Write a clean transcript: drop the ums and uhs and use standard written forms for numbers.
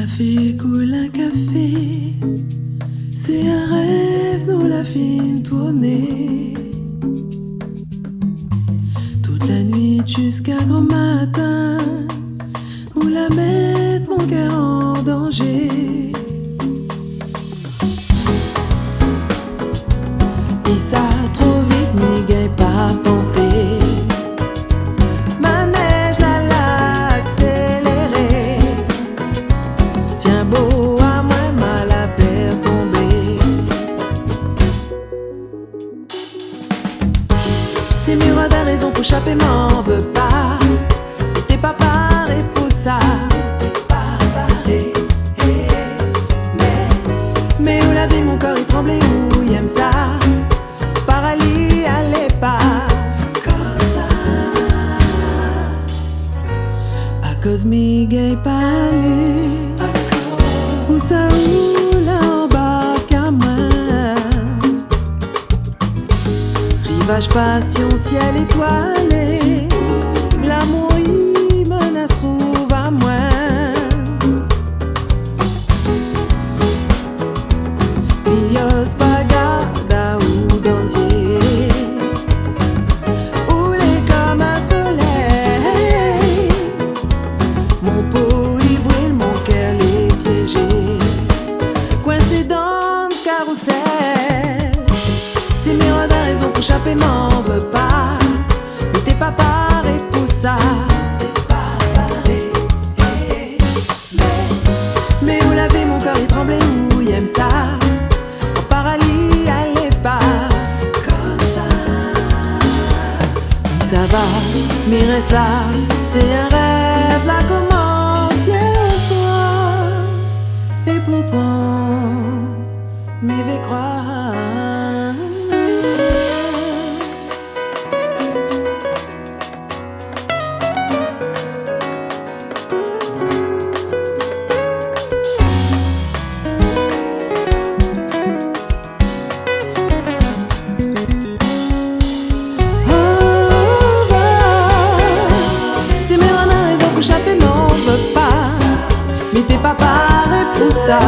Café coule un café, c'est un rêve, nous la fine tournée. Toute la nuit jusqu'à grand matin, où la mettre mon cœur en danger. Et ça trop vite, n'y gagne pas penser. Tiens beau à moi, mal à perdre tomber. C'est miroir d'un raison pour chapper, m'en veux pas. T'es pas paré pour ça. T'es pas paré, mais où la vie, mon corps il tremblait, où il aime ça. Paralysie, allez pas comme ça. À cause m'y gagne pas aller. Où ça roule en bas qu'à moi. Rivage, passion, ciel étoilé. L'amour y menace, trouve à moi. Mios bagada ou danser. Oulé comme un soleil. Mon peau y brûle, mon cœur les piégé. Coincé dans le carrousel. C'est miroir d'un raison pour chapper, m'en veux pas. Mais t'es pas paré pour ça. T'es pas paré, mais où la vie, mon cœur il tremblait, où il aime ça. En paralysie, allez pas comme ça. Ça va, mais reste là. C'est un rêve, là commence hier soir. Et pourtant, m'y vais croire. C'est mes raisons pour chapper, m'en veux pas. Mais t'es pas paré pour ça.